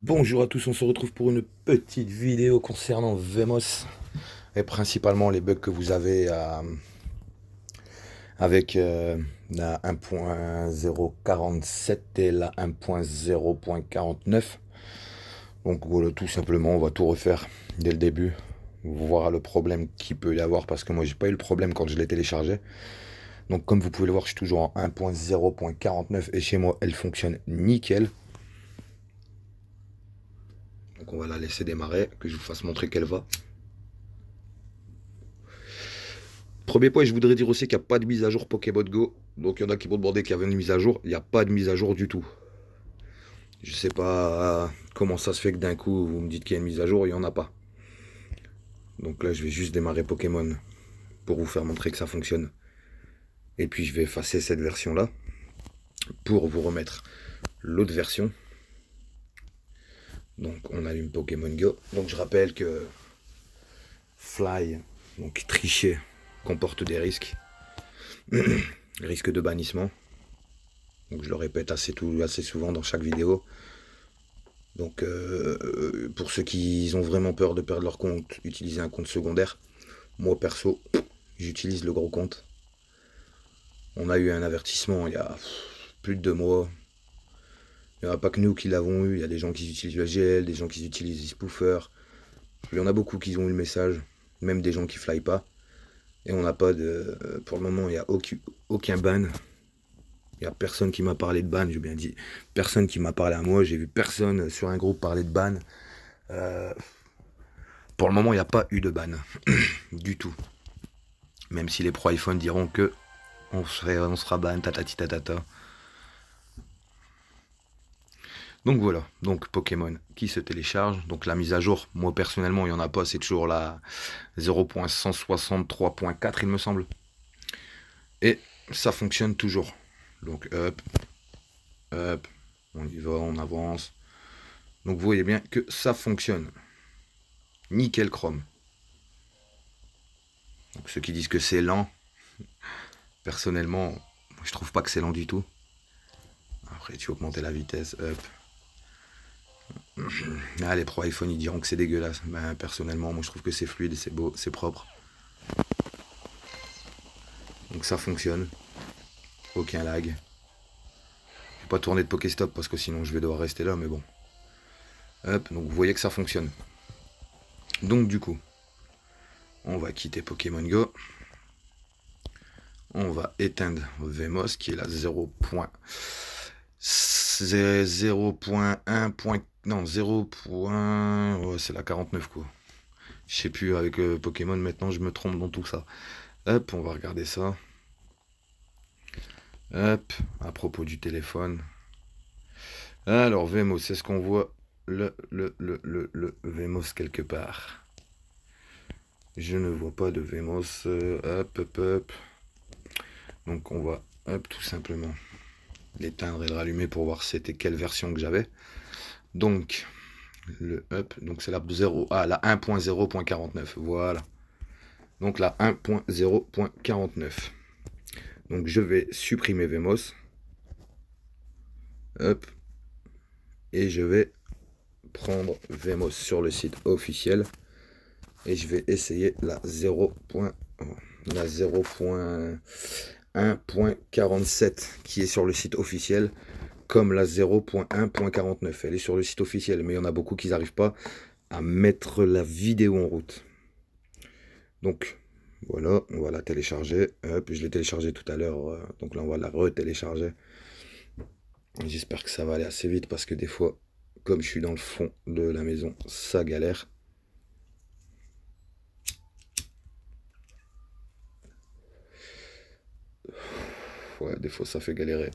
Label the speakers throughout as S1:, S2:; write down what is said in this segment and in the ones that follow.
S1: Bonjour à tous, on se retrouve pour une petite vidéo concernant Vemos et principalement les bugs que vous avez avec la 1.047 et la 1.0.49. Donc voilà, tout simplement, on va tout refaire dès le début, voir le problème qu'il peut y avoir parce que moi j'ai pas eu le problème quand je l'ai téléchargé. Donc comme vous pouvez le voir, je suis toujours en 1.0.49 et chez moi elle fonctionne nickel. Donc on va la laisser démarrer, que je vous fasse montrer qu'elle va. Premier point, je voudrais dire aussi qu'il n'y a pas de mise à jour Pokémon Go. Donc il y en a qui m'ont demandé qu'il y avait une mise à jour. Il n'y a pas de mise à jour du tout. Je sais pas comment ça se fait que d'un coup vous me dites qu'il y a une mise à jour, il n'y en a pas. Donc là je vais juste démarrer Pokémon pour vous faire montrer que ça fonctionne. Et puis je vais effacer cette version là pour vous remettre l'autre version. Donc on allume Pokémon Go. Donc je rappelle que Fly, donc tricher, comporte des risques. Risque de bannissement. Donc je le répète assez souvent dans chaque vidéo. Donc pour ceux qui ont vraiment peur de perdre leur compte, utilisez un compte secondaire. Moi perso, j'utilise le gros compte. On a eu un avertissement il y a plus de 2 mois. Il n'y en a pas que nous qui l'avons eu, il y a des gens qui utilisent le GL, des gens qui utilisent eSpoofer. Il y en a beaucoup qui ont eu le message, même des gens qui fly pas. Et on n'a pas de. Pour le moment, il n'y a aucun ban. Il n'y a personne qui m'a parlé de ban, j'ai bien dit. Personne qui m'a parlé à moi, j'ai vu personne sur un groupe parler de ban. Euh, pour le moment, il n'y a pas eu de ban. Du tout. Même si les pro iPhone diront que on sera ban, tatati tatata. Donc voilà, donc Pokémon qui se télécharge. Donc la mise à jour, moi personnellement, il n'y en a pas, c'est toujours la 0.163.4 il me semble. Et ça fonctionne toujours. Donc hop, on y va, on avance. Donc vous voyez bien que ça fonctionne. Nickel chrome. Donc ceux qui disent que c'est lent, personnellement, je trouve pas que c'est lent du tout. Après tu augmentes la vitesse, hop. Ah, les pro iPhone ils diront que c'est dégueulasse. Ben, personnellement, moi je trouve que c'est fluide, c'est beau, c'est propre. Donc ça fonctionne. Aucun lag. Je vais pas tourner de Pokéstop parce que sinon je vais devoir rester là, mais bon. Hop, donc vous voyez que ça fonctionne. Donc du coup, on va quitter Pokémon Go. On va éteindre Vemos qui est la 0.1. Non, 0. Ouais, c'est la 49 quoi. Je sais plus avec Pokémon maintenant, je me trompe dans tout ça. Hop, on va regarder ça. Hop, à propos du téléphone. Alors, Vemos, est-ce qu'on voit le Vemos quelque part? Je ne vois pas de Vemos. Hop, hop, hop. Donc, on va, hop, tout simplement l'éteindre et le rallumer pour voir c'était quelle version que j'avais. Donc, le up, donc c'est la 0, ah, la 1.0.49, voilà. Donc la 1.0.49. Donc je vais supprimer Vemos. Hop. Et je vais prendre Vemos sur le site officiel. Et je vais essayer la 0.1.47 qui est sur le site officiel comme la 0.1.49. Elle est sur le site officiel, mais il y en a beaucoup qui n'arrivent pas à mettre la vidéo en route. Donc voilà, on va la télécharger. Hop, je l'ai téléchargée tout à l'heure, donc là on va la retélécharger. J'espère que ça va aller assez vite parce que des fois, comme je suis dans le fond de la maison, ça galère. Ouais, des fois ça fait galérer.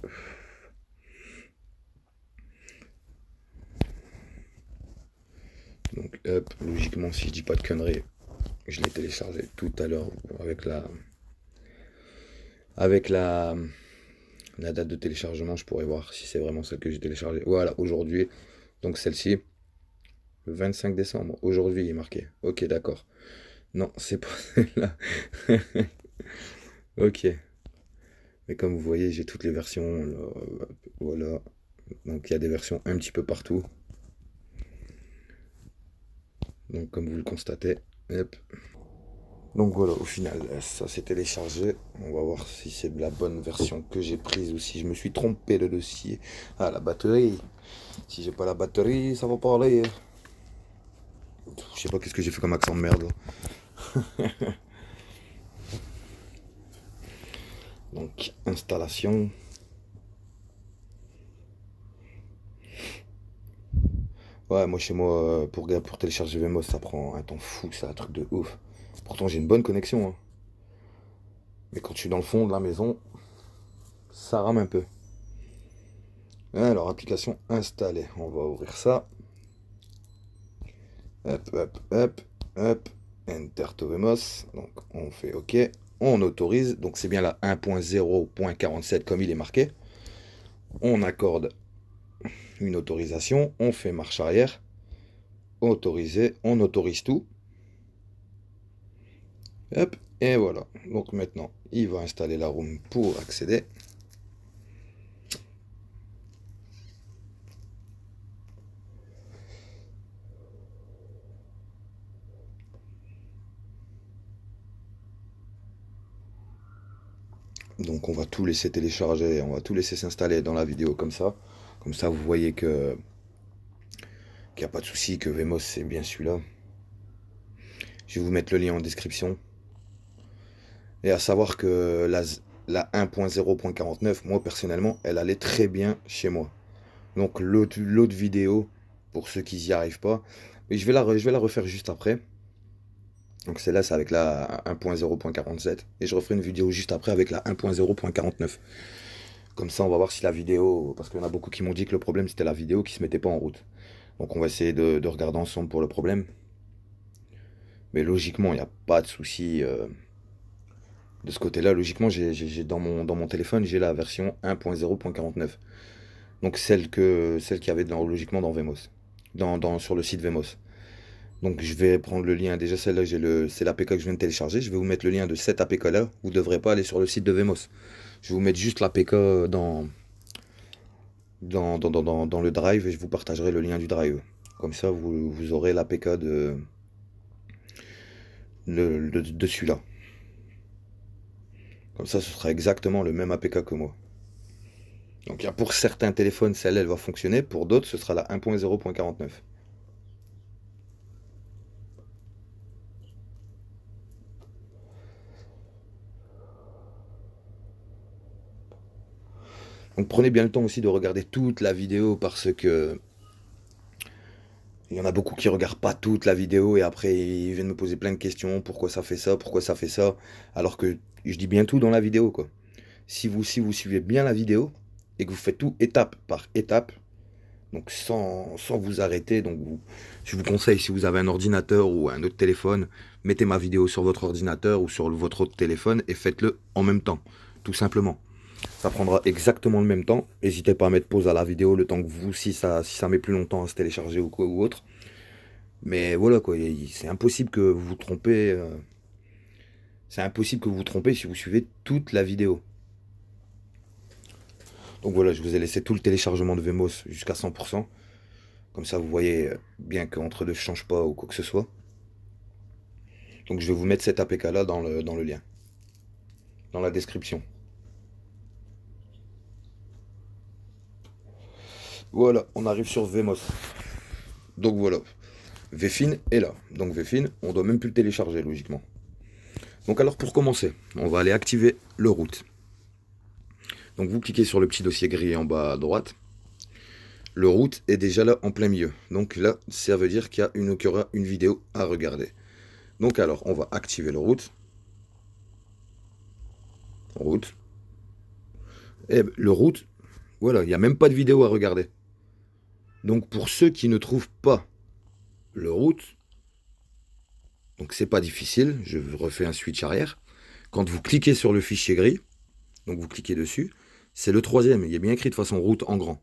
S1: Donc hop, logiquement si je dis pas de conneries, je l'ai téléchargé tout à l'heure avec la date de téléchargement, je pourrais voir si c'est vraiment celle que j'ai téléchargée. Voilà, aujourd'hui. Donc celle-ci, le 25 décembre. Aujourd'hui, il est marqué. Ok, d'accord. Non, c'est pas celle-là. Ok. Mais comme vous voyez, j'ai toutes les versions. Voilà. Donc il y a des versions un petit peu partout. Donc comme vous le constatez, hop. Donc voilà, au final, ça s'est téléchargé. On va voir si c'est la bonne version que j'ai prise ou si je me suis trompé le dossier. Ah, la batterie. Si j'ai pas la batterie, ça va pas aller. Je sais pas qu'est-ce que j'ai fait comme accent de merde. Donc, installation. Ouais, moi chez moi, pour télécharger Vmos, ça prend un temps fou, c'est un truc de ouf. Pourtant, j'ai une bonne connexion, hein. Mais quand je suis dans le fond de la maison, ça rame un peu. Alors, application installée. On va ouvrir ça. Hop, hop, hop, hop. Enter to Vmos. Donc, on fait OK. On autorise. Donc, c'est bien la 1.0.47 comme il est marqué. On accorde une autorisation. On fait marche arrière. Autoriser. On autorise tout. Hop. Et voilà. Donc, maintenant, il va installer la room pour accéder. Donc on va tout laisser télécharger, on va tout laisser s'installer dans la vidéo comme ça. Comme ça vous voyez que qu'il n'y a pas de souci, que Vmos c'est bien celui-là. Je vais vous mettre le lien en description. Et à savoir que la 1.0.49, moi personnellement, elle allait très bien chez moi. Donc l'autre vidéo, pour ceux qui n'y arrivent pas, mais je vais la refaire juste après. Donc celle-là c'est avec la 1.0.47. Et je referai une vidéo juste après avec la 1.0.49. Comme ça, on va voir si la vidéo... Parce qu'il y en a beaucoup qui m'ont dit que le problème, c'était la vidéo qui se mettait pas en route. Donc on va essayer de regarder ensemble pour le problème. Mais logiquement, il n'y a pas de souci de ce côté-là. Logiquement, dans mon téléphone, j'ai la version 1.0.49. Donc celle qu'il y avait logiquement dans Vmos. Sur le site Vmos. Donc je vais prendre le lien. Déjà celle-là, c'est l'APK que je viens de télécharger. Je vais vous mettre le lien de cette APK-là. Vous ne devrez pas aller sur le site de Vmos. Je vais vous mettre juste l'APK dans le drive et je vous partagerai le lien du drive. Comme ça, vous aurez l'APK de celui-là. Comme ça, ce sera exactement le même APK que moi. Donc, pour certains téléphones, celle-là, elle va fonctionner. Pour d'autres, ce sera la 1.0.49. Donc, prenez bien le temps aussi de regarder toute la vidéo parce que il y en a beaucoup qui regardent pas toute la vidéo et après ils viennent me poser plein de questions. Pourquoi ça fait ça? Pourquoi ça fait ça? Alors que je dis bien tout dans la vidéo, quoi. Si vous suivez bien la vidéo et que vous faites tout étape par étape, donc sans vous arrêter, donc je vous conseille, si vous avez un ordinateur ou un autre téléphone, mettez ma vidéo sur votre ordinateur ou sur votre autre téléphone et faites-le en même temps, tout simplement. Ça prendra exactement le même temps. N'hésitez pas à mettre pause à la vidéo le temps que vous, si ça met plus longtemps à se télécharger ou quoi ou autre. Mais voilà quoi, c'est impossible que vous vous trompez. C'est impossible que vous vous trompez si vous suivez toute la vidéo. Donc voilà, je vous ai laissé tout le téléchargement de Vmos jusqu'à 100%. Comme ça, vous voyez bien qu'entre deux, je ne change pas ou quoi que ce soit. Donc je vais vous mettre cet APK là dans le lien, dans la description. Voilà, on arrive sur Vmos. Donc voilà, Vfin est là. Donc Vfin, on doit même plus le télécharger logiquement. Donc alors pour commencer, on va aller activer le route. Donc vous cliquez sur le petit dossier gris en bas à droite. Le route est déjà là en plein milieu. Donc là, ça veut dire qu'il y aura une vidéo à regarder. Donc alors, on va activer le route. Route. Et le route, voilà, il n'y a même pas de vidéo à regarder. Donc pour ceux qui ne trouvent pas le route, donc c'est pas difficile, je refais un switch arrière. Quand vous cliquez sur le fichier gris, donc vous cliquez dessus, c'est le troisième, il est bien écrit de façon route en grand.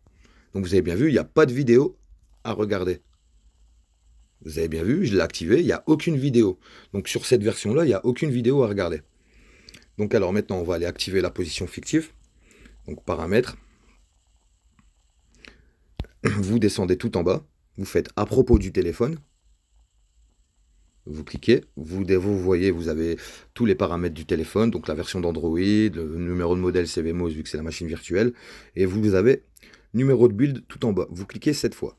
S1: Donc vous avez bien vu, il n'y a pas de vidéo à regarder. Vous avez bien vu, je l'ai activé, il n'y a aucune vidéo. Donc sur cette version-là, il n'y a aucune vidéo à regarder. Donc alors maintenant, on va aller activer la position fictive. Donc paramètres. Vous descendez tout en bas. Vous faites à propos du téléphone. Vous cliquez, vous voyez, vous avez tous les paramètres du téléphone, donc la version d'Android, le numéro de modèle c'est Vemos vu que c'est la machine virtuelle, et vous avez numéro de build tout en bas. Vous cliquez 7 fois.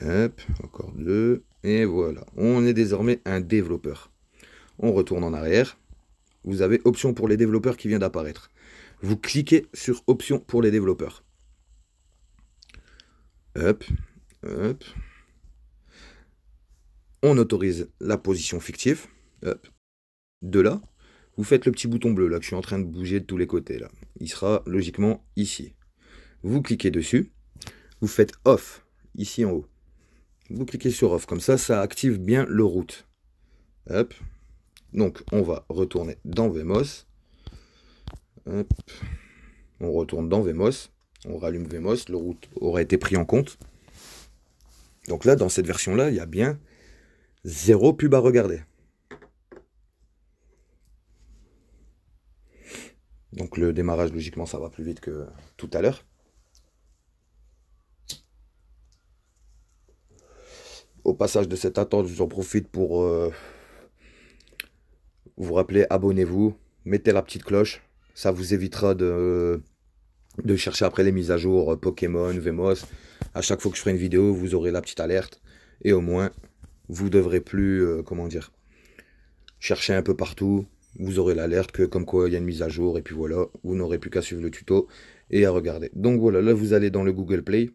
S1: Hop, encore 2, et voilà. On est désormais un développeur. On retourne en arrière. Vous avez option pour les développeurs qui vient d'apparaître. Vous cliquez sur option pour les développeurs. Hop, hop. On autorise la position fictive. Hop. De là, vous faites le petit bouton bleu là que je suis en train de bouger de tous les côtés là. Il sera logiquement ici. Vous cliquez dessus. Vous faites off ici en haut. Vous cliquez sur off comme ça active bien le route. Hop. Donc on va retourner dans Vemos. Hop. On retourne dans Vemos. On rallume Vemos. Le route aura été pris en compte. Donc là, dans cette version-là, il y a bien 0 pub à regarder. Donc le démarrage, logiquement, ça va plus vite que tout à l'heure. Au passage de cette attente, j'en profite pour vous rappeler, abonnez-vous, mettez la petite cloche. Ça vous évitera de chercher après les mises à jour Pokémon, Vemos. À chaque fois que je ferai une vidéo, vous aurez la petite alerte. Et au moins, vous devrez plus, comment dire, chercher un peu partout. Vous aurez l'alerte que comme quoi il y a une mise à jour. Et puis voilà, vous n'aurez plus qu'à suivre le tuto et à regarder. Donc voilà, là vous allez dans le Google Play.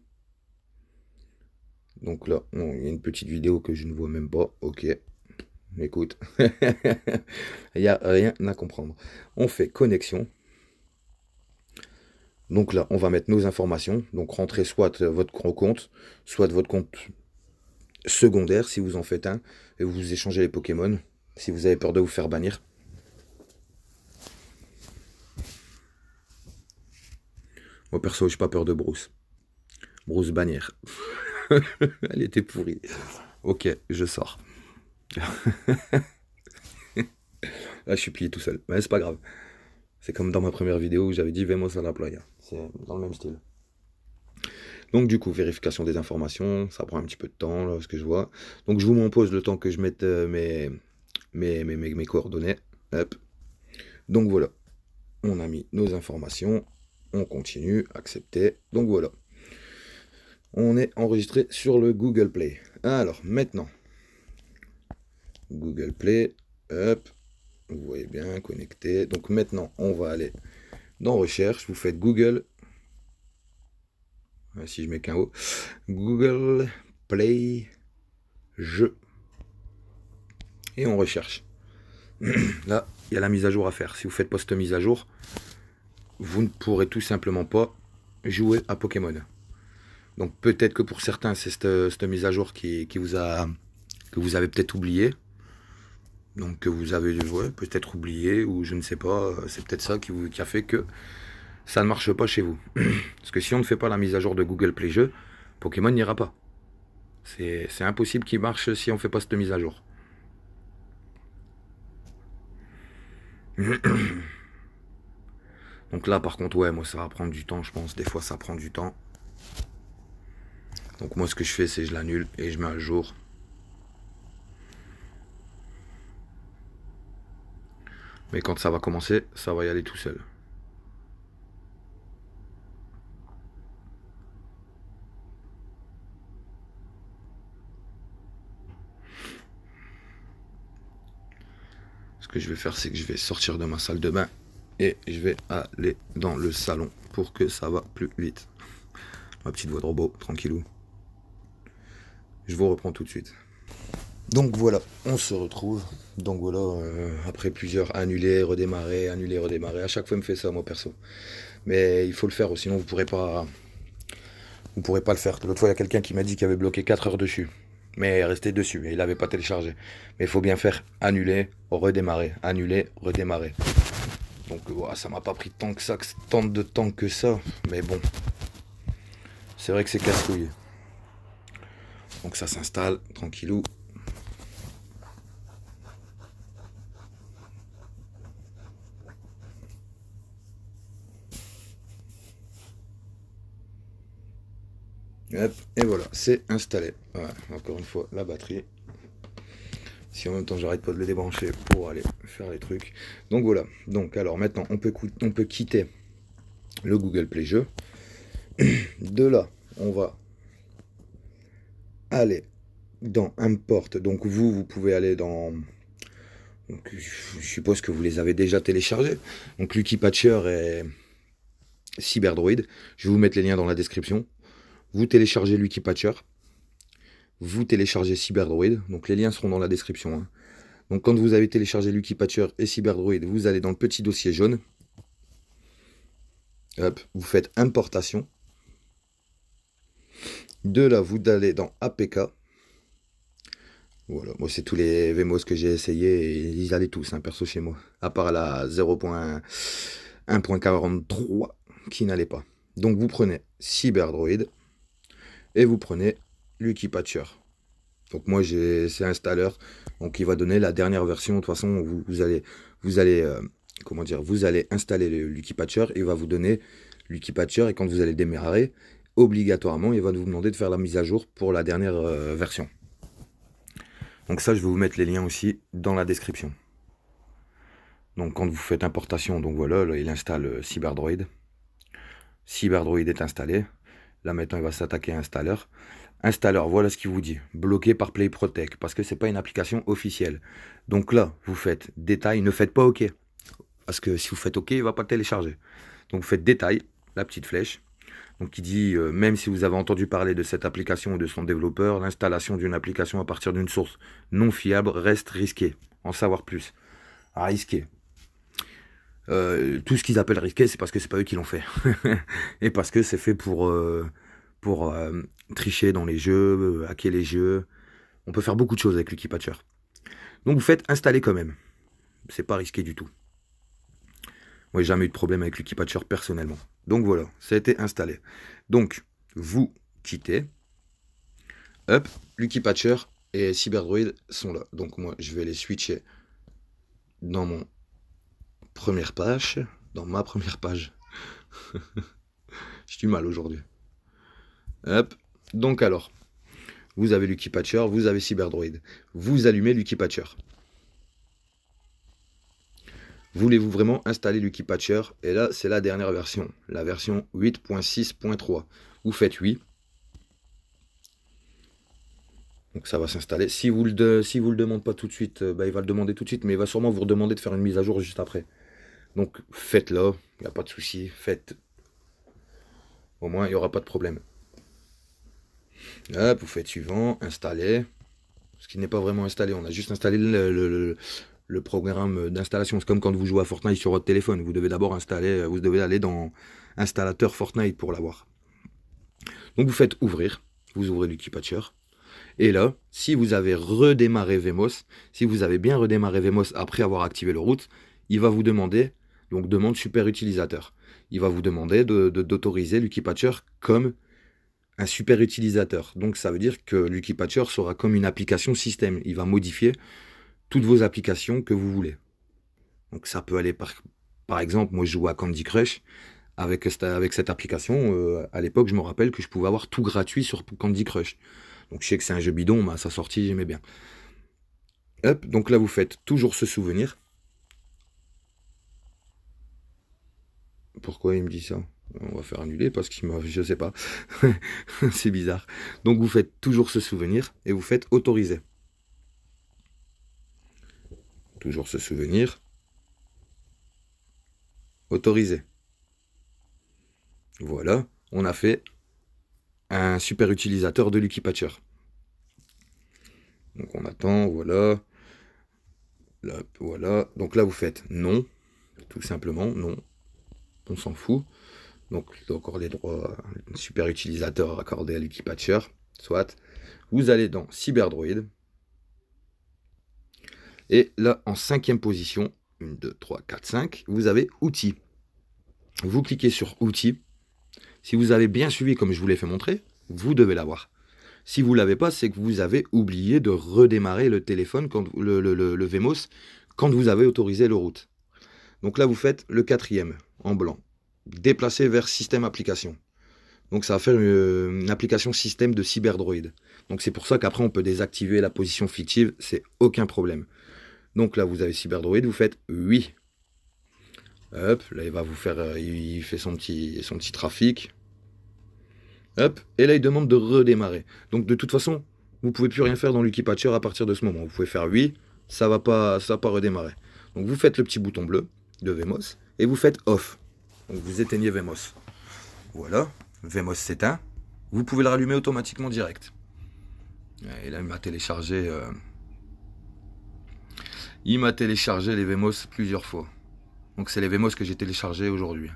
S1: Donc là, il y a une petite vidéo que je ne vois même pas. Ok, écoute, il n'y a rien à comprendre. On fait connexion. Donc là, on va mettre nos informations. Donc rentrer soit votre gros compte, soit votre compte secondaire si vous en faites un. Et vous échangez les Pokémon. Si vous avez peur de vous faire bannir. Moi perso, j'ai pas peur de Bruce. Bruce bannière. Elle était pourrie. Ok, je sors. Là, je suis plié tout seul. Mais c'est pas grave. C'est comme dans ma première vidéo où j'avais dit Vemos à la playa. C'est dans le même style. Donc du coup, vérification des informations, ça prend un petit peu de temps, là, ce que je vois. Donc je vous mets en pause le temps que je mette mes coordonnées. Hop. Donc voilà, on a mis nos informations, on continue, accepter. Donc voilà, on est enregistré sur le Google Play. Alors maintenant, Google Play, hop, vous voyez bien, connecté. Donc maintenant, on va aller dans recherche, vous faites Google, si je mets qu'un O, Google Play jeu, et on recherche. Là, il y a la mise à jour à faire. Si vous faites post mise à jour, vous ne pourrez tout simplement pas jouer à Pokémon. Donc peut-être que pour certains, c'est cette mise à jour que vous avez peut-être oublié. Donc que vous avez peut-être oublié, ou je ne sais pas, c'est peut-être ça qui a fait que ça ne marche pas chez vous. Parce que si on ne fait pas la mise à jour de Google Play Jeux, Pokémon n'ira pas. C'est impossible qu'il marche si on ne fait pas cette mise à jour. Donc là par contre, ouais, moi ça va prendre du temps, je pense. Des fois ça prend du temps. Donc moi ce que je fais, c'est je l'annule et je mets à jour. Mais quand ça va commencer, ça va y aller tout seul. Ce que je vais faire, c'est que je vais sortir de ma salle de bain et je vais aller dans le salon pour que ça va plus vite. Ma petite voix de robot, tranquillou. Je vous reprends tout de suite. Donc voilà, on se retrouve. Donc voilà, après plusieurs annulés, redémarrer, annulés, redémarrer. À chaque fois, il me fait ça, moi perso. Mais il faut le faire, sinon vous pourrez pas le faire. L'autre fois, il y a quelqu'un qui m'a dit qu'il avait bloqué 4 heures dessus. Mais resté dessus, et il n'avait pas téléchargé. Mais il faut bien faire annuler, redémarrer, annuler, redémarrer. Donc ça m'a pas pris tant de temps que ça. Mais bon, c'est vrai que c'est casse-couille. Donc ça s'installe, tranquillou. Hop, et voilà, c'est installé. Voilà, encore une fois, la batterie. Si en même temps j'arrête pas de le débrancher pour aller faire les trucs. Donc voilà. Donc alors maintenant on peut quitter le Google Play Jeux. De là, on va aller dans Import. Donc vous pouvez aller dans... Donc, je suppose que vous les avez déjà téléchargés. Donc Lucky Patcher et Cyberdroid. Je vais vous mettre les liens dans la description. Vous téléchargez Lucky Patcher. Vous téléchargez Cyberdroid. Donc les liens seront dans la description. Hein. Donc quand vous avez téléchargé Lucky Patcher et Cyberdroid, vous allez dans le petit dossier jaune. Hop, vous faites importation. De là, vous allez dans APK. Voilà, moi c'est tous les VMOS que j'ai essayé et ils allaient tous, hein, perso chez moi. À part la 0.1.43 qui n'allait pas. Donc vous prenez Cyberdroid et vous prenez Lucky Patcher. Donc moi c'est installeur, donc il va donner la dernière version. De toute façon vous allez comment dire, vous allez installer le Lucky Patcher et il va vous donner Lucky Patcher et quand vous allez démarrer, obligatoirement il va vous demander de faire la mise à jour pour la dernière version. Donc ça je vais vous mettre les liens aussi dans la description. Donc quand vous faites importation, donc voilà, là, il installe Cyberdroid. Cyberdroid est installé. Là maintenant il va s'attaquer à installeur. Installeur, voilà ce qu'il vous dit. Bloqué par Play Protect parce que c'est pas une application officielle. Donc là, vous faites détail, ne faites pas OK. Parce que si vous faites OK, il ne va pas télécharger. Donc vous faites détail, la petite flèche. Donc il dit, même si vous avez entendu parler de cette application ou de son développeur, l'installation d'une application à partir d'une source non fiable reste risquée. En savoir plus. À risquer. Tout ce qu'ils appellent risqué, c'est parce que c'est pas eux qui l'ont fait. Et parce que c'est fait pour tricher dans les jeux, hacker les jeux. On peut faire beaucoup de choses avec Lucky Patcher. Donc vous faites installer quand même. C'est pas risqué du tout. Moi j'ai jamais eu de problème avec Lucky Patcher personnellement. Donc voilà, ça a été installé. Donc vous quittez. Hop, Lucky Patcher et Cyberdroid sont là. Donc moi je vais les switcher dans mon première page. Dans ma première page. J'ai du mal aujourd'hui. Hop. Donc alors, vous avez Lucky Patcher, vous avez Cyberdroid. Vous allumez Lucky Patcher. Voulez-vous vraiment installer Lucky Patcher? Et là, c'est la dernière version, la version 8.6.3. Vous faites oui. Donc ça va s'installer. Si vous le demande pas tout de suite, bah, il va le demander tout de suite, mais il va sûrement vous redemander de faire une mise à jour juste après. Donc faites-le, il n'y a pas de souci, faites. Au moins, il n'y aura pas de problème. Hop, vous faites suivant, installer. Ce qui n'est pas vraiment installé, on a juste installé le programme d'installation. C'est comme quand vous jouez à Fortnite sur votre téléphone. Vous devez d'abord installer, vous devez aller dans installateur Fortnite pour l'avoir. Donc vous faites ouvrir, vous ouvrez Lucky Patcher. Et là, si vous avez redémarré VMOS, si vous avez bien redémarré VMOS après avoir activé le root, il va vous demander, donc demande super utilisateur. Il va vous demander d'autoriser Lucky Patcher comme un super utilisateur. Donc ça veut dire que Lucky Patcher sera comme une application système. Il va modifier toutes vos applications que vous voulez. Donc ça peut aller par exemple, moi je joue à Candy Crush. Avec cette application, à l'époque je me rappelle que je pouvais avoir tout gratuit sur Candy Crush. Donc je sais que c'est un jeu bidon, mais à sa sortie j'aimais bien. Hop, donc là vous faites toujours ce souvenir. Pourquoi il me dit ça? On va faire annuler parce qu'il m'a... Je sais pas. C'est bizarre. Donc vous faites toujours ce souvenir et vous faites autoriser. Toujours ce souvenir. Autoriser. Voilà, on a fait un super utilisateur de Lucky Patcher. Donc on attend, voilà. Là, voilà. Donc là vous faites non. Tout simplement, non. On s'en fout. Donc encore les droits super utilisateur accordés à Lucky Patcher. Soit. Vous allez dans Cyberdroid. Et là, en 5e position, 1, 2, 3, 4, 5, vous avez outils. Vous cliquez sur outils. Si vous avez bien suivi comme je vous l'ai fait montrer, vous devez l'avoir. Si vous ne l'avez pas, c'est que vous avez oublié de redémarrer le téléphone, le VMOS, quand vous avez autorisé le root. Donc là, vous faites le 4e, en blanc. Déplacer vers système application. Donc ça va faire une application système de CyberDroid. Donc c'est pour ça qu'après on peut désactiver la position fictive, c'est aucun problème. Donc là vous avez CyberDroid, vous faites oui. Hop, là il va vous faire, il fait son petit trafic. Hop, et là il demande de redémarrer. Donc de toute façon, vous pouvez plus rien faire dans l'Wikipatcher à partir de ce moment. Vous pouvez faire oui, ça va pas redémarrer. Donc vous faites le petit bouton bleu de Vmos et vous faites off. Donc vous éteignez Vmos. Voilà, Vmos s'éteint. Vous pouvez le rallumer automatiquement direct. Et là il m'a téléchargé les Vmos plusieurs fois. Donc c'est les Vmos que j'ai téléchargés aujourd'hui.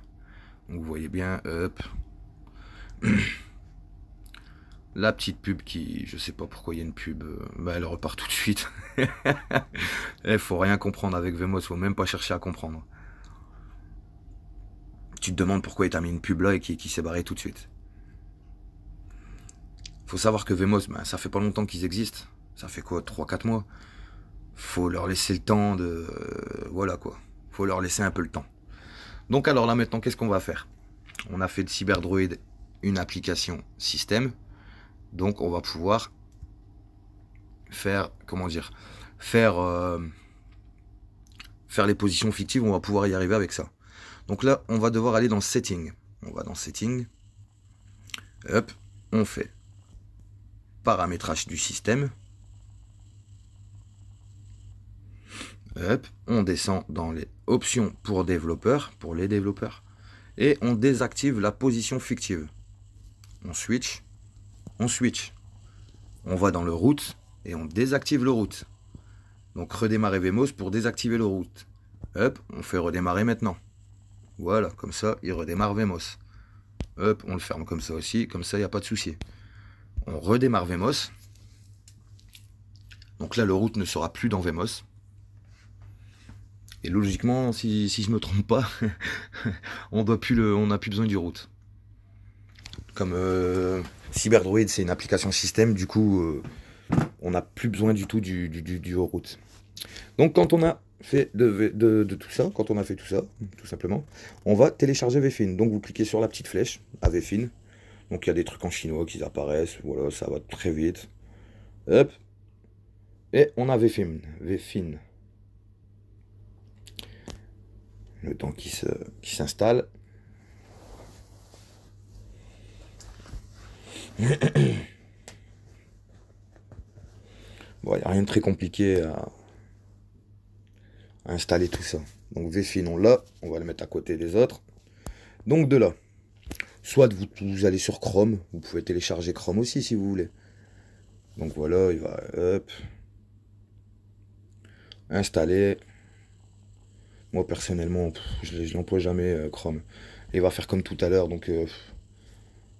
S1: Donc vous voyez bien, hop. La petite pub qui, je sais pas pourquoi il y a une pub, elle repart tout de suite. Faut rien comprendre avec Vmos, faut même pas chercher à comprendre. Tu te demandes pourquoi il t'a mis une pub là et qui s'est barré tout de suite. Faut savoir que Vmos, ça fait pas longtemps qu'ils existent. Ça fait quoi, 3-4 mois. Faut leur laisser le temps de... voilà quoi. Faut leur laisser un peu le temps. Donc alors là maintenant, qu'est-ce qu'on va faire? On a fait de CyberDroid une application système. Donc on va pouvoir faire, faire les positions fictives, on va pouvoir y arriver avec ça. Donc là, on va devoir aller dans Setting. On va dans Setting. Hop, on fait paramétrage du système. Hop, on descend dans les options pour développeurs, pour les développeurs. Et on désactive la position fictive. On switch. On va dans le root et on désactive le root. Donc redémarrer Vmos pour désactiver le root. Hop, on fait redémarrer maintenant. Voilà, comme ça, il redémarre Vmos. Hop, on le ferme comme ça aussi, comme ça, il n'y a pas de souci. On redémarre Vmos. Donc là, le root ne sera plus dans Vmos. Et logiquement, si je ne me trompe pas, on n'a plus besoin du root. Comme CyberDroid, c'est une application système, du coup, on n'a plus besoin du tout du root. Donc quand on a fait de tout ça, tout simplement, on va télécharger Vfin. Donc vous cliquez sur la petite flèche à Vfin. Donc il y a des trucs en chinois qui apparaissent, voilà, ça va très vite. Hop. Et on a Vfin. Le temps qui s'installe. Bon, il n'y a rien de très compliqué à installer tout ça. Donc Vfin, on l'a, on va le mettre à côté des autres. Donc de là, soit vous allez sur Chrome, vous pouvez télécharger Chrome aussi si vous voulez. Donc voilà, il va, hop, installer. Moi personnellement, je l'emploie jamais Chrome. Et il va faire comme tout à l'heure, donc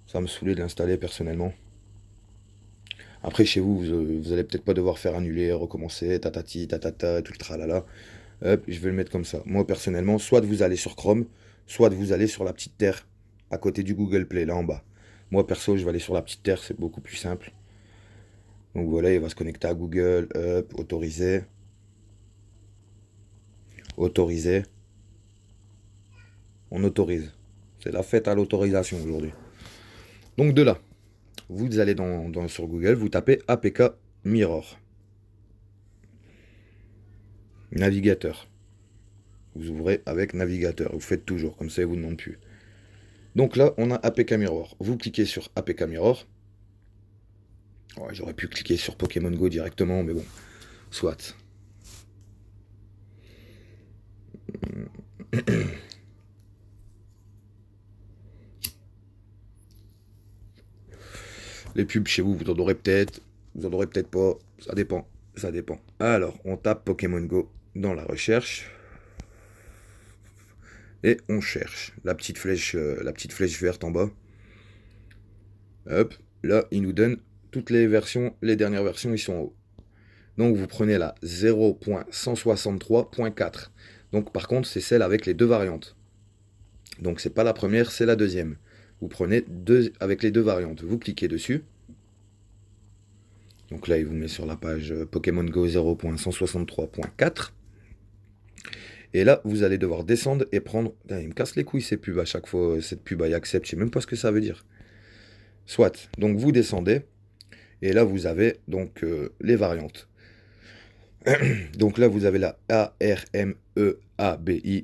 S1: ça va me saouler de l'installer personnellement. Après, chez vous, vous allez peut-être pas devoir faire annuler, recommencer, tatati, tatata, tout le tralala. Hop, je vais le mettre comme ça. Moi, personnellement, soit vous allez sur Chrome, soit vous allez sur la petite terre, à côté du Google Play, là en bas. Moi, perso, je vais aller sur la petite terre, c'est beaucoup plus simple. Donc voilà, il va se connecter à Google, hop, autoriser. Autoriser. On autorise. C'est la fête à l'autorisation aujourd'hui. Donc de là, vous allez sur Google, vous tapez APK Mirror. Navigateur. Vous ouvrez avec navigateur. Vous faites toujours, comme ça il ne vous demande plus. Donc là, on a APK Mirror. Vous cliquez sur APK Mirror. Ouais, j'aurais pu cliquer sur Pokémon Go directement, mais bon, soit. Les pubs chez vous, vous en aurez peut-être pas, ça dépend. Alors, on tape Pokémon Go dans la recherche. Et on cherche la petite flèche verte en bas. Hop, là, il nous donne toutes les versions, les dernières versions, ils sont en haut. Donc, vous prenez la 0.163.4. Donc, par contre, c'est celle avec les deux variantes. Donc, c'est pas la première, c'est la deuxième. Vous prenez deux avec les deux variantes. Vous cliquez dessus. Donc là, il vous met sur la page Pokémon Go 0.163.4. Et là, vous allez devoir descendre et prendre... Il me casse les couilles ces pubs à chaque fois. Cette pub, il accepte. Je sais même pas ce que ça veut dire. Soit, donc vous descendez, et là vous avez donc les variantes. Donc là vous avez la ARMEABI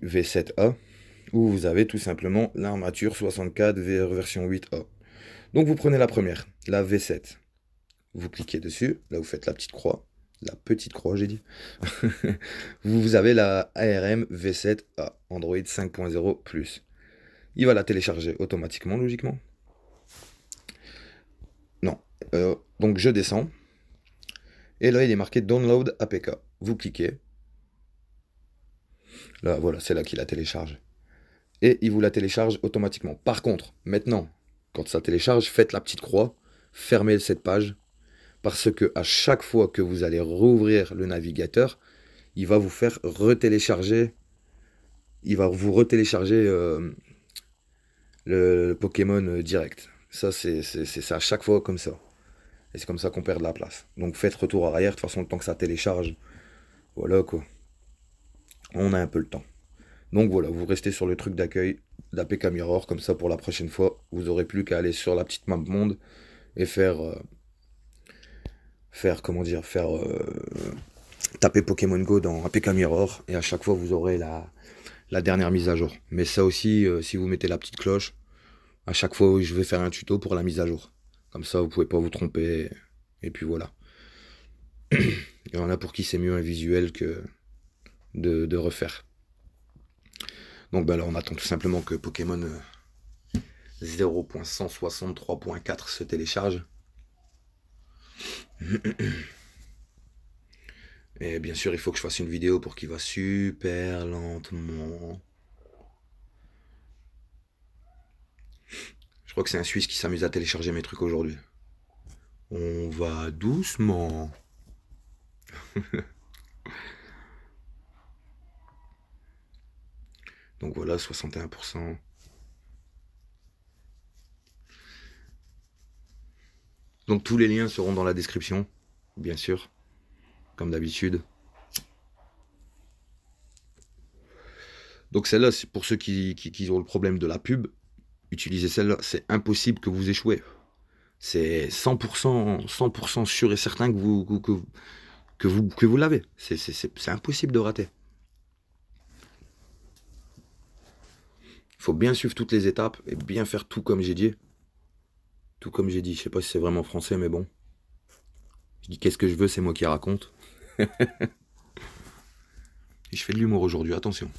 S1: V7A, où vous avez tout simplement l'armature 64 version 8A. Donc vous prenez la première, la V7. Vous cliquez dessus, là vous faites la petite croix j'ai dit. Vous avez la ARM V7A, Android 5.0+. Il va la télécharger automatiquement, logiquement. Non. Donc je descends. Et là il est marqué Download APK. Vous cliquez. Là voilà, c'est là qu'il la télécharge. Et il vous la télécharge automatiquement. Par contre, maintenant, quand ça télécharge, faites la petite croix, fermez cette page, parce que à chaque fois que vous allez rouvrir le navigateur, il va vous faire retélécharger, il va vous retélécharger le Pokémon direct. Ça, c'est à chaque fois comme ça. Et c'est comme ça qu'on perd de la place. Donc faites retour arrière, de toute façon, le temps que ça télécharge, voilà quoi. On a un peu le temps. Donc voilà, vous restez sur le truc d'accueil d'APK Mirror, comme ça pour la prochaine fois, vous aurez plus qu'à aller sur la petite map monde et taper Pokémon Go dans APK Mirror, et à chaque fois vous aurez la dernière mise à jour. Mais ça aussi, si vous mettez la petite cloche, à chaque fois je vais faire un tuto pour la mise à jour. Comme ça vous pouvez pas vous tromper, et puis voilà. Il y en a pour qui c'est mieux un visuel que de refaire. Donc ben là on attend tout simplement que Pokémon 0.163.4 se télécharge. Et bien sûr il faut que je fasse une vidéo pour qu'il va super lentement. Je crois que c'est un Suisse qui s'amuse à télécharger mes trucs aujourd'hui. On va doucement. Donc voilà, 61%. Donc tous les liens seront dans la description, bien sûr, comme d'habitude. Donc celle-là, c'est pour ceux qui ont le problème de la pub. Utilisez celle-là, c'est impossible que vous échouez. C'est 100% sûr et certain que vous l'avez. C'est impossible de rater. Il faut bien suivre toutes les étapes et bien faire tout comme j'ai dit. Tout comme j'ai dit, je sais pas si c'est vraiment français, mais bon. Je dis qu'est-ce que je veux, c'est moi qui raconte. Et je fais de l'humour aujourd'hui, attention.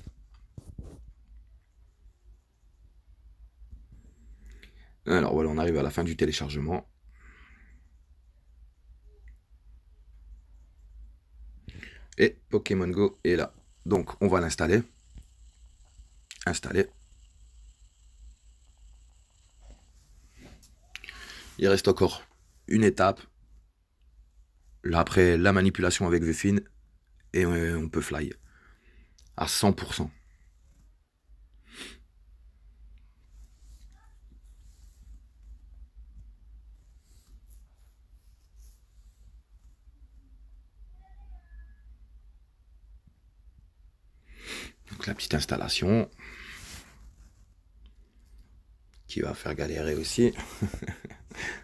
S1: Alors voilà, on arrive à la fin du téléchargement. Et Pokémon Go est là. Donc on va l'installer. Installer. Il reste encore une étape. Là, après la manipulation avec Vfin, et on peut fly à 100%. Donc la petite installation qui va faire galérer aussi.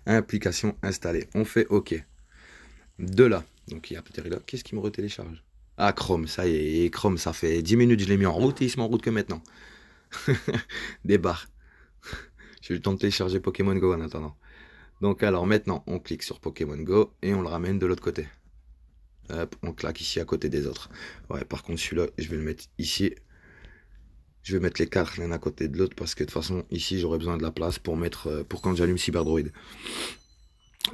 S1: Application installée. On fait OK. De là. Donc il y a peut-être là. Qu'est-ce qui me retélécharge? Ah, Chrome, ça y est. Et Chrome, ça fait 10 minutes que je l'ai mis en route et il se met en route que maintenant. Des barres. J'ai eu le temps de télécharger Pokémon Go en attendant. Donc alors maintenant, on clique sur Pokémon Go et on le ramène de l'autre côté. Hop, on claque ici à côté des autres. Ouais, par contre celui-là, je vais le mettre ici. Je vais mettre les quatre l'un à côté de l'autre parce que de toute façon, ici, j'aurai besoin de la place pour mettre pour quand j'allume Cyberdroid.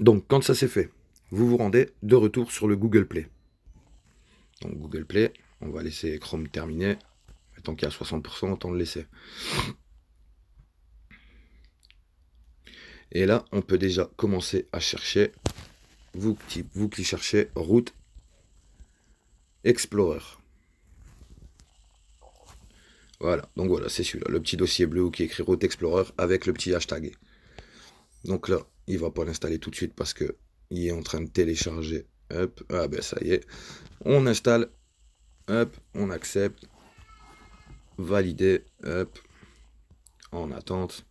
S1: Donc, quand ça c'est fait, vous vous rendez de retour sur le Google Play. Donc, Google Play, on va laisser Chrome terminer. Tant qu'il y a 60%, autant le laisser. Et là, on peut déjà commencer à chercher. Vous qui cherchez Route Explorer. Voilà, donc voilà, c'est celui-là, le petit dossier bleu qui est écrit Route Explorer avec le petit hashtag. Donc là, il va pas l'installer tout de suite parce que il est en train de télécharger. Hop, ah ben ça y est. On installe. Hop, on accepte. Valider. Hop. En attente.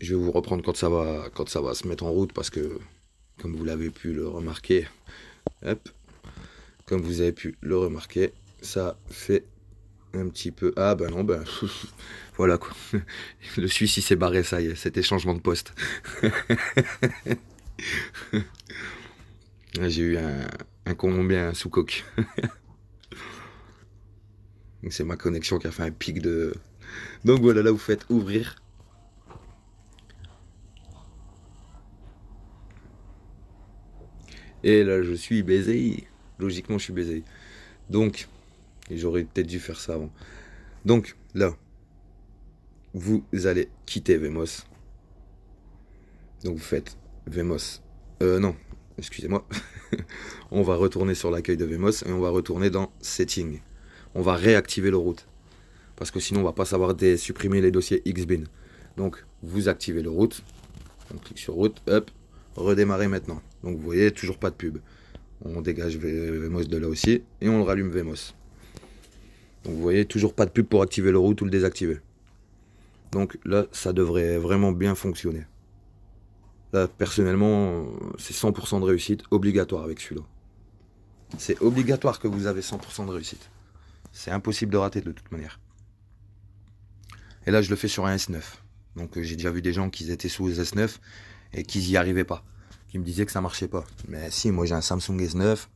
S1: Je vais vous reprendre quand ça va se mettre en route parce que, comme vous l'avez pu le remarquer, hop, comme vous avez pu le remarquer, ça fait un petit peu... Ah ben non, ben... Voilà quoi. Le Suisse il s'est barré, ça y est, c'était changement de poste. J'ai eu un Colombien sous coque. C'est ma connexion qui a fait un pic de... Donc voilà, là vous faites ouvrir. Et là je suis baisé. Logiquement je suis baisé. Donc, et j'aurais peut-être dû faire ça avant. Donc là, vous allez quitter Vemos. Donc vous faites Vemos. Non, excusez-moi. On va retourner sur l'accueil de Vemos et on va retourner dans Setting. On va réactiver le route. Parce que sinon on va pas savoir supprimer les dossiers Xbin. Donc vous activez le route. On clique sur route, hop, redémarrer maintenant. Donc vous voyez, toujours pas de pub. On dégage Vemos de là aussi et on rallume Vemos. Donc vous voyez, toujours pas de pub pour activer le route ou le désactiver. Donc là, ça devrait vraiment bien fonctionner. Là, personnellement, c'est 100% de réussite obligatoire avec celui-là. C'est obligatoire que vous avez 100% de réussite. C'est impossible de rater de toute manière. Et là, je le fais sur un S9. Donc j'ai déjà vu des gens qui étaient sous S9 et qui n'y arrivaient pas. Qui me disaient que ça marchait pas. Mais si, moi j'ai un Samsung S9,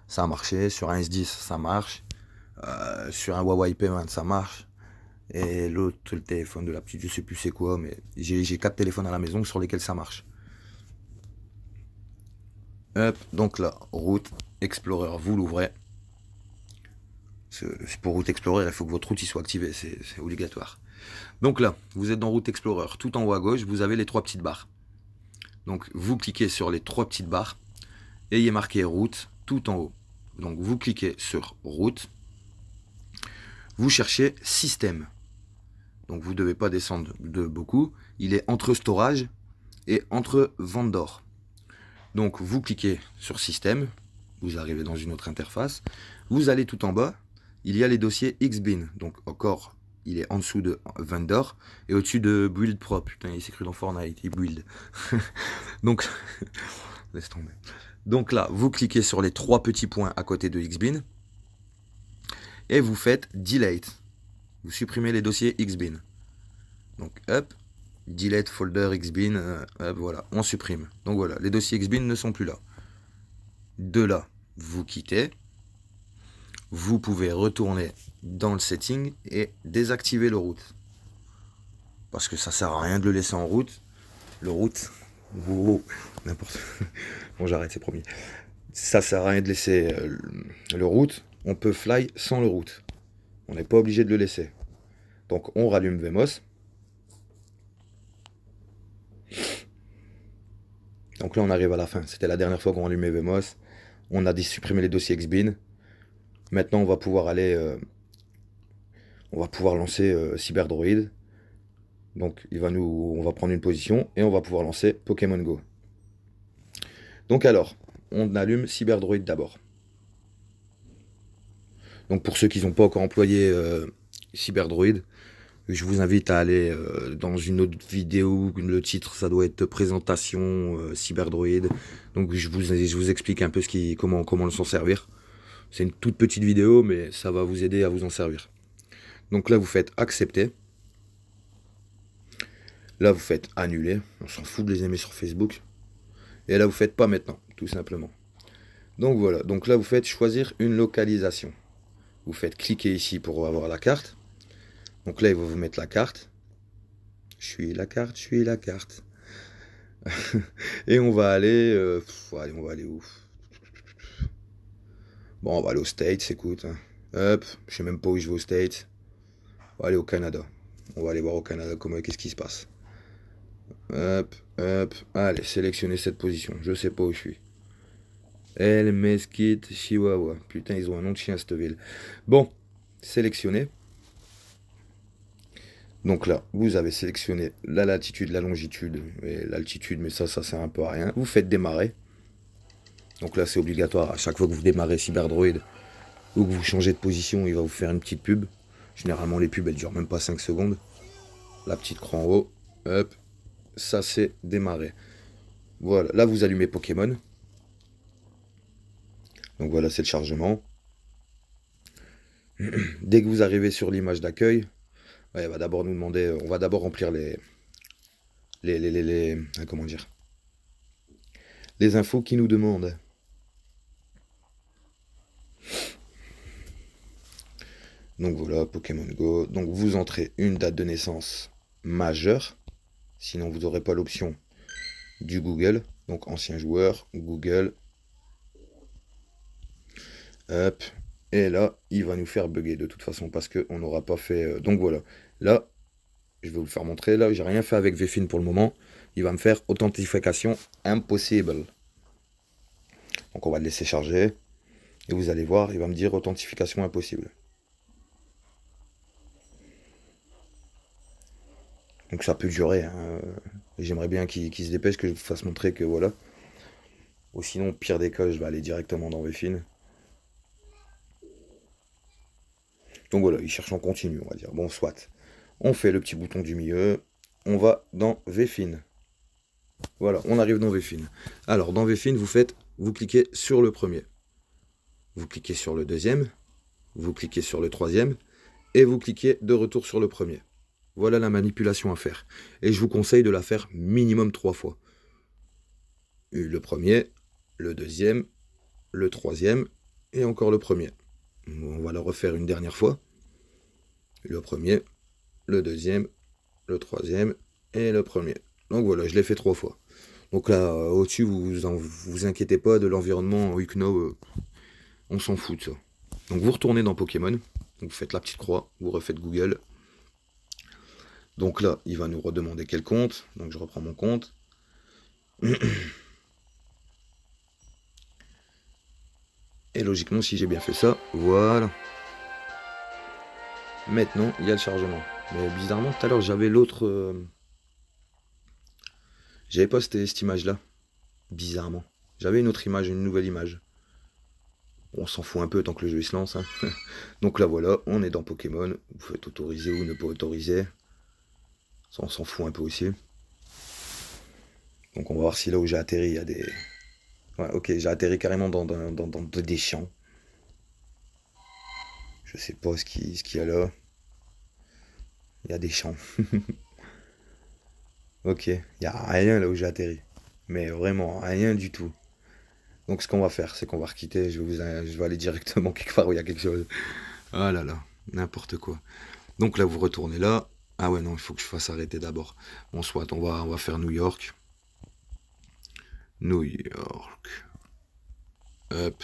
S1: ça a marché. Sur un S10, ça marche. Sur un Huawei P20, ça marche. Et l'autre, le téléphone de la petite, je sais plus c'est quoi, mais j'ai 4 téléphones à la maison sur lesquels ça marche. Hop, donc là, route, Explorer, vous l'ouvrez. Pour Route Explorer, il faut que votre route soit activée, c'est obligatoire. Donc là, vous êtes dans Route Explorer, tout en haut à gauche, vous avez les 3 petites barres. Donc vous cliquez sur les 3 petites barres, et il est marqué route tout en haut. Donc vous cliquez sur route, vous cherchez système. Donc vous ne devez pas descendre de beaucoup, il est entre storage et entre vendor. Donc vous cliquez sur système, vous arrivez dans une autre interface, vous allez tout en bas, il y a les dossiers Xbin, donc encore il est en dessous de vendor et au-dessus de build prop. Putain, il s'écrit dans Fortnite, il build. Donc, laisse tomber. Donc là, vous cliquez sur les 3 petits points à côté de Xbin et vous faites delete. Vous supprimez les dossiers Xbin. Donc hop, delete folder Xbin, hop, voilà, on supprime. Donc voilà, les dossiers Xbin ne sont plus là. De là, vous quittez. Vous pouvez retourner dans le setting et désactiver le route. Parce que ça sert à rien de le laisser en route. Le route, wow, n'importe. Bon, j'arrête, c'est promis. Ça sert à rien de laisser le route. On peut fly sans le route. On n'est pas obligé de le laisser. Donc on rallume Vemos. Donc là on arrive à la fin. C'était la dernière fois qu'on allumait Vemos. On a supprimé les dossiers Xbin. Maintenant on va pouvoir aller... on va pouvoir lancer CyberDroid. Donc on va prendre une position et on va pouvoir lancer Pokémon Go. Donc alors, on allume CyberDroid d'abord. Donc pour ceux qui n'ont pas encore employé CyberDroid, je vous invite à aller dans une autre vidéo. Le titre, ça doit être présentation CyberDroid. Donc je vous explique un peu comment s'en servir. C'est une toute petite vidéo, mais ça va vous aider à vous en servir. Donc là, vous faites accepter. Là, vous faites annuler. On s'en fout de les aimer sur Facebook. Et là, vous faites pas maintenant, tout simplement. Donc voilà. Donc là, vous faites choisir une localisation. Vous faites cliquer ici pour avoir la carte. Donc là, il va vous mettre la carte. Je suis la carte. Et on va aller... allez, on va aller où? Bon, on va aller aux States, écoute. Hein. Hop, je sais même pas où je vais aux States. On va aller au Canada. On va aller voir au Canada qu'est-ce qui se passe. Hop, hop. Allez, sélectionnez cette position. Je sais pas où je suis. El Mesquite, Chihuahua. Putain, ils ont un nom de chien, cette ville. Bon, sélectionnez. Donc là, vous avez sélectionné la latitude, la longitude et l'altitude, mais ça sert un peu à rien. Vous faites démarrer. Donc là, c'est obligatoire. À chaque fois que vous démarrez CyberDroid ou que vous changez de position, il va vous faire une petite pub. Généralement, les pubs, elles durent même pas 5 secondes. La petite croix en haut. Hop. ça s'est démarré. Voilà, là vous allumez Pokémon. Donc voilà, c'est le chargement. Dès que vous arrivez sur l'image d'accueil, ouais, va d'abord nous demander, on va d'abord remplir comment dire, les infos qui nous demandent. Donc voilà, Pokémon Go. Donc vous entrez une date de naissance majeure. Sinon vous n'aurez pas l'option du Google. Donc ancien joueur, Google. Hop. Et là, il va nous faire bugger de toute façon parce qu'on n'aura pas fait... Donc voilà. Là, je vais vous le faire montrer. Là, j'ai rien fait avec VFin pour le moment. Il va me faire authentification impossible. Donc on va le laisser charger. Et vous allez voir, il va me dire authentification impossible. Donc ça peut durer. Hein. J'aimerais bien qu'il se dépêche, que je vous fasse montrer que voilà. Ou sinon, pire des cas, je vais aller directement dans VFin. Donc voilà, il cherche en continu, on va dire. Bon, soit. On fait le petit bouton du milieu. On va dans VFin. Voilà, on arrive dans VFin. Alors, dans VFin, vous cliquez sur le premier. Vous cliquez sur le deuxième. Vous cliquez sur le troisième. Et vous cliquez de retour sur le premier. Voilà la manipulation à faire. Et je vous conseille de la faire minimum 3 fois. Le premier, le deuxième, le troisième et encore le premier. On va le refaire une dernière fois. Le premier, le deuxième, le troisième et le premier. Donc voilà, je l'ai fait 3 fois. Donc là, au-dessus, vous inquiétez pas de l'environnement Ukno, on s'en fout de ça. Donc vous retournez dans Pokémon, vous faites la petite croix, vous refaites Google. Donc là, il va nous redemander quel compte. Donc je reprends mon compte. Et logiquement, si j'ai bien fait ça, voilà. Maintenant, il y a le chargement. Mais bizarrement, tout à l'heure, j'avais l'autre... J'avais pas cette image-là. Bizarrement. J'avais une autre image, une nouvelle image. On s'en fout un peu tant que le jeu se lance. Hein. Donc là, voilà, on est dans Pokémon. Vous faites autoriser ou ne pas autoriser. Ça, on s'en fout un peu aussi. Donc on va voir si là où j'ai atterri, il y a des... Ouais, ok, j'ai atterri carrément dans des champs. Je sais pas ce qu'il y a là. Il y a des champs. Ok, il n'y a rien là où j'ai atterri. Mais vraiment, rien du tout. Donc ce qu'on va faire, c'est qu'on va requitter. Je vais aller directement quelque part où il y a quelque chose. Ah là là, n'importe quoi. Donc là, vous retournez là. Ah ouais, non, il faut que je fasse arrêter d'abord. Bon, soit, on va faire New York. New York. Hop.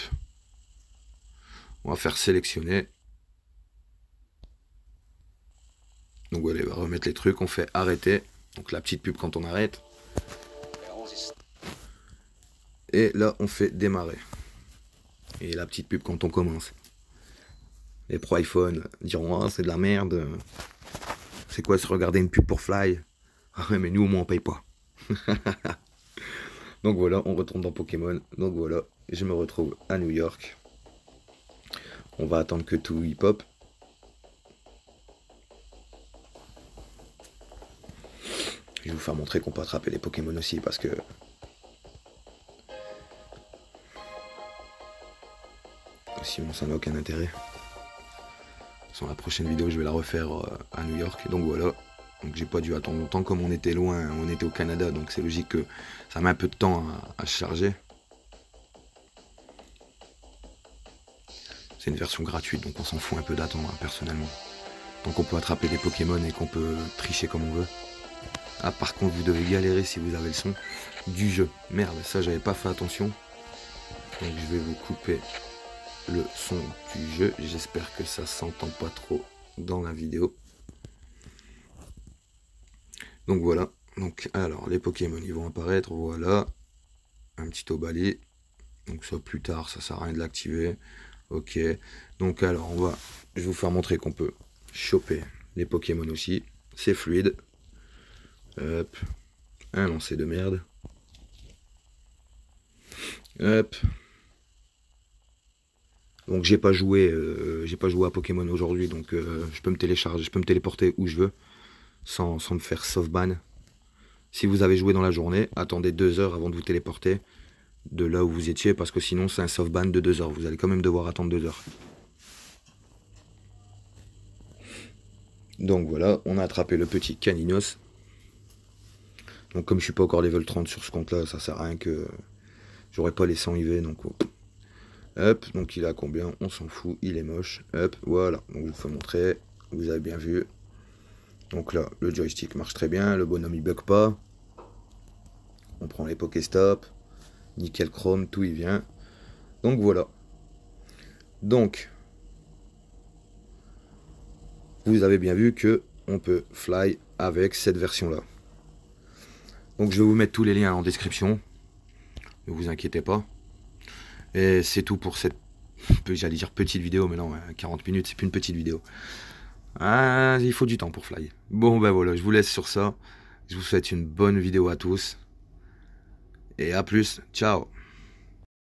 S1: On va faire sélectionner. Donc voilà, il va remettre les trucs. On fait arrêter. Donc la petite pub quand on arrête. Et là, on fait démarrer. Et la petite pub quand on commence. Les pro iPhone diront ah, c'est de la merde. C'est quoi, se regarder une pub pour Fly? Ah ouais, mais nous au moins on paye pas. Donc voilà, on retourne dans Pokémon. Donc voilà, je me retrouve à New York. On va attendre que tout hip-hop. Je vais vous faire montrer qu'on peut attraper les Pokémon aussi parce que... Sinon ça n'a aucun intérêt. Sur la prochaine vidéo, je vais la refaire à New York. Donc voilà. Donc j'ai pas dû attendre longtemps. Comme on était loin, on était au Canada. Donc c'est logique que ça met un peu de temps à se charger. C'est une version gratuite. Donc on s'en fout un peu d'attendre, hein, personnellement. Donc on peut attraper des Pokémon et qu'on peut tricher comme on veut. Ah par contre vous devez galérer si vous avez le son du jeu. Merde, ça j'avais pas fait attention. Donc je vais vous couper le son du jeu. J'espère que ça s'entend pas trop dans la vidéo. Donc voilà. Donc alors les Pokémon ils vont apparaître. Voilà. Un petit obali. Donc ça plus tard, ça sert à rien de l'activer. Ok. Donc alors je vais vous faire montrer qu'on peut choper les Pokémon aussi. C'est fluide. Hop. Un lancer de merde. Hop. Donc j'ai pas joué à Pokémon aujourd'hui, donc je peux me téléporter où je veux, sans me faire soft ban. Si vous avez joué dans la journée, attendez 2 heures avant de vous téléporter de là où vous étiez, parce que sinon c'est un soft ban de 2 heures. Vous allez quand même devoir attendre 2 heures. Donc voilà, on a attrapé le petit Caninos. Donc comme je suis pas encore level 30 sur ce compte là, ça sert à rien que j'aurais pas les 100 IV. Donc hop, donc il a combien? On s'en fout, il est moche. Hop, voilà, donc je vous fais montrer, vous avez bien vu. Donc là, le joystick marche très bien, le bonhomme il bug pas. On prend les Pokéstop, nickel chrome, tout y vient. Donc voilà. Donc, vous avez bien vu que on peut fly avec cette version là. Donc je vais vous mettre tous les liens en description. Ne vous inquiétez pas. Et c'est tout pour cette, j'allais dire petite vidéo, mais non, 40 minutes, c'est plus une petite vidéo. Ah, il faut du temps pour fly. Bon ben voilà, je vous laisse sur ça. Je vous souhaite une bonne vidéo à tous. Et à plus, ciao.